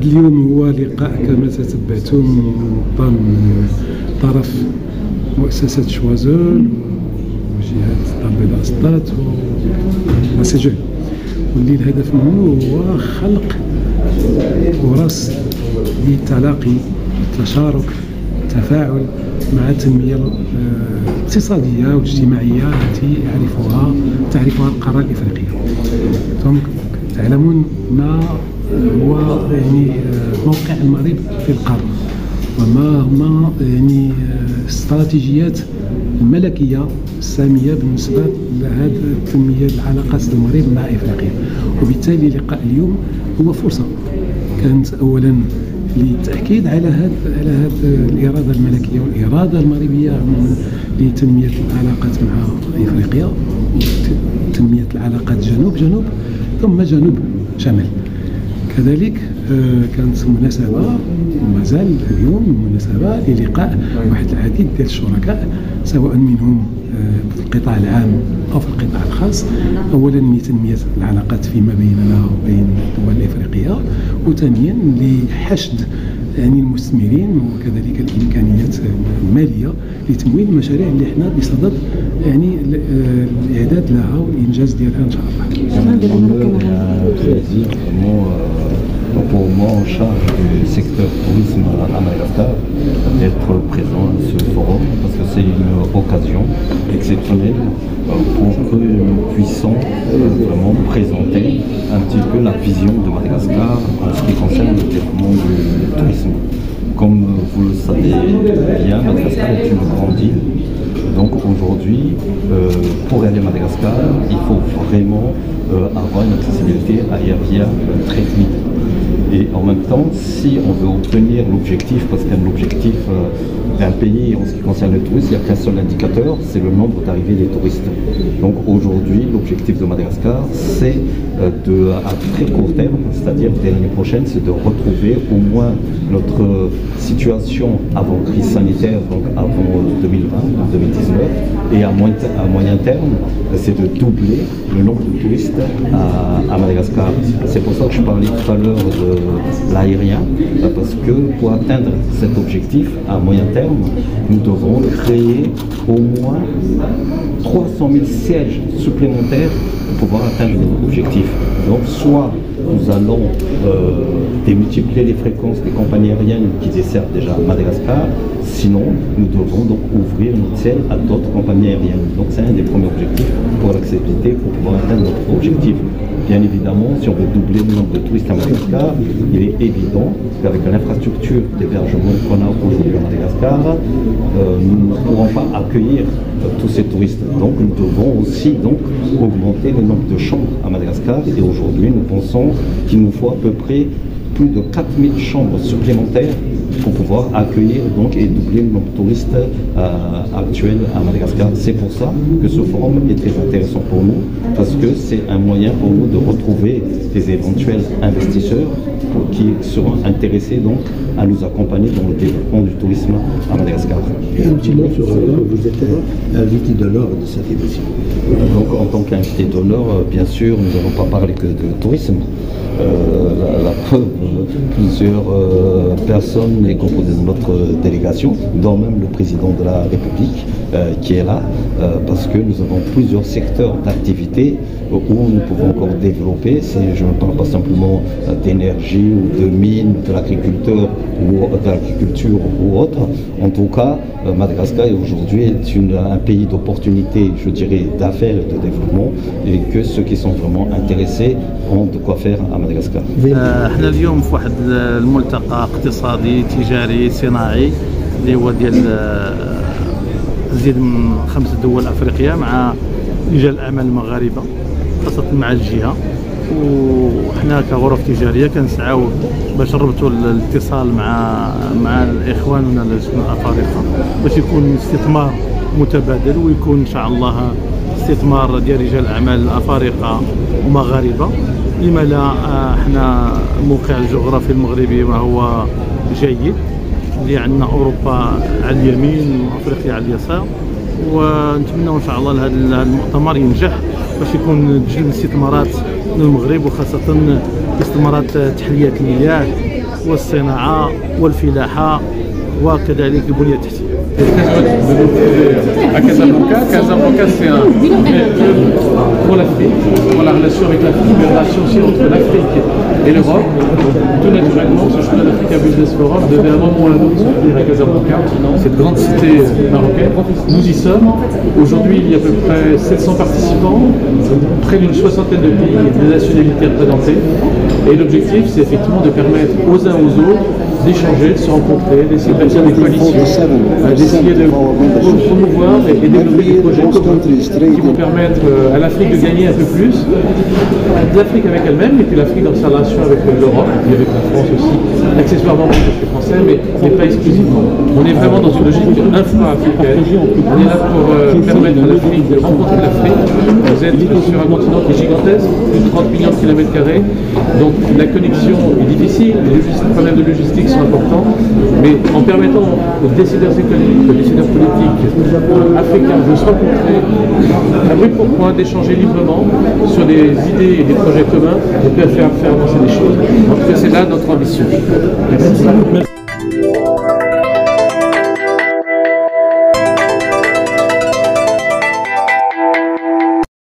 اليوم هو لقاء كما تتبعتم منظم من طرف مؤسسة شوازول وجهة الدار البيضاء سطات وسجل، واللي الهدف منه هو خلق فرص للتلاقي والتشارك والتفاعل مع التنمية الاقتصادية والاجتماعية التي تعرفها القارة الإفريقية. أنتم تعلمون ما هو يعني موقع المغرب في القارة، وما هما يعني الاستراتيجيات الملكية السامية بالنسبة لهذه التنمية العلاقات المغرب مع إفريقيا. وبالتالي لقاء اليوم هو فرصة كانت أولا للتأكيد على هذه الإرادة الملكية والإرادة المغربية عموما لتنمية العلاقات مع إفريقيا، تنمية العلاقات جنوب ثم جنوب شمال. كذلك كانت مناسبة وما زال اليوم مناسبة للقاء واحد العديد ديال الشركاء، سواء منهم في القطاع العام أو في القطاع الخاص، أولا لتنمية العلاقات فيما بيننا وبين الدول الإفريقية، وثانيا لحشد يعني المستثمرين وكذلك الإمكانيات المالية لتمويل المشاريع اللي احنا بصدد يعني الإعداد لها والإنجاز ديالها إن شاء الله. Pour moi, en charge du secteur tourisme à Madagascar, d'être présent à ce forum, parce que c'est une occasion exceptionnelle pour que nous puissions vraiment présenter un petit peu la vision de Madagascar en ce qui concerne le développement du tourisme. Comme vous le savez bien, Madagascar est une grande île. Donc aujourd'hui, pour aller à Madagascar, il faut vraiment avoir une accessibilité aérienne très fluide. Et en même temps, si on veut obtenir l'objectif, parce qu'un objectif d'un pays en ce qui concerne le tourisme, il n'y a qu'un seul indicateur, c'est le nombre d'arrivées des touristes. Donc aujourd'hui, l'objectif de Madagascar, c'est à très court terme, c'est-à-dire dès l'année prochaine, c'est de retrouver au moins notre situation avant crise sanitaire, donc avant 2020-2019, et à moyen terme, c'est de doubler le nombre de touristes à Madagascar. C'est pour ça que je parlais tout à l'heure de l'aérien, parce que pour atteindre cet objectif à moyen terme, nous devons créer au moins 300 000 sièges supplémentaires pour pouvoir atteindre l'objectif. Donc soit nous allons démultiplier les fréquences des compagnies aériennes qui desservent déjà Madagascar, sinon nous devons donc ouvrir notre ciel à d'autres compagnies aériennes. Donc c'est un des premiers objectifs pour l'accessibilité, pour pouvoir atteindre notre objectif. Bien évidemment, si on veut doubler le nombre de touristes à Madagascar, il est évident qu'avec l'infrastructure d'hébergement qu'on a aujourd'hui à Madagascar, nous ne pourrons pas accueillir tous ces touristes. Donc nous devons aussi donc augmenter le nombre de chambres à Madagascar, et aujourd'hui nous pensons qu'il nous faut à peu près plus de 4000 chambres supplémentaires pour pouvoir accueillir donc et doubler le nombre de touristes actuels à Madagascar. C'est pour ça que ce forum est très intéressant pour nous, parce que c'est un moyen pour nous de retrouver des éventuels investisseurs qui seront intéressés donc à nous accompagner dans le développement du tourisme à Madagascar. Et un petit mot sur vous êtes invité d'honneur de cette émission. Donc en tant qu'invité d'honneur, bien sûr, nous n'allons pas parler que de tourisme. La preuve, plusieurs personnes est composée de notre délégation, dont même le président de la République qui est là, parce que nous avons plusieurs secteurs d'activité où nous pouvons encore développer. Je ne parle pas simplement d'énergie ou de mines, de l'agriculture ou autre. En tout cas, Madagascar aujourd'hui est un pays d'opportunités, je dirais, d'affaires et de développement, et que ceux qui sont vraiment intéressés ont de quoi faire à Madagascar. احنا اليوم في واحد الملتقى اقتصادي تجاري صناعي اللي هو ديال زيد من 5 دول افريقيه مع رجال الاعمال المغاربه خاصة مع الجهة، وحنا كغرف تجارية كنسعاو باش نربطوا الاتصال مع اخواننا الافارقه باش يكون استثمار متبادل، ويكون ان شاء الله استثمار ديال رجال الاعمال الافارقه ومغاربه. لما لا؟ احنا الموقع الجغرافي المغربي وهو جيد، اللي عندنا اوروبا على اليمين وافريقيا على اليسار، ونتمنى ان شاء الله هذا المؤتمر ينجح باش يكون تجلب الاستثمارات للمغرب، وخاصه استثمارات تحليه المياه والصناعه والفلاحه وكذلك البنيه التحتيه. À Casablanca, c'est un pour l'Afrique, pour la relation avec l'Afrique, mais la relation aussi entre l'Afrique et l'Europe. Tout naturellement, ce chemin d'Africa Business Forum devait à un moment ou à un autre se tenir à Casablanca, cette grande cité marocaine. Nous y sommes. Aujourd'hui, il y a à peu près 700 participants, près d'une soixantaine de pays et de nationalités représentées. Et l'objectif, c'est effectivement de permettre aux uns aux autres d'échanger, de se rencontrer, d'essayer de bâtir des coalitions, d'essayer de promouvoir et développer des projets communs qui vont permettre à l'Afrique de gagner un peu plus, l'Afrique avec elle-même, et puis l'Afrique dans sa relation avec l'Europe, et avec la France aussi, accessoirement pour les Français, mais pas exclusivement. On est vraiment dans une logique infra-africaine. On est là pour permettre à l'Afrique de rencontrer l'Afrique. Vous êtes sur un continent qui est gigantesque, plus de 30 millions de kilomètres carrés, donc la connexion est difficile, les problèmes de logistique sont importants, mais en permettant aux décideurs économiques, aux décideurs politiques africains de se rencontrer à brut pour point, d'échanger librement sur des idées et des projets communs, on peut faire avancer des choses. En tout cas, c'est là notre ambition. Merci.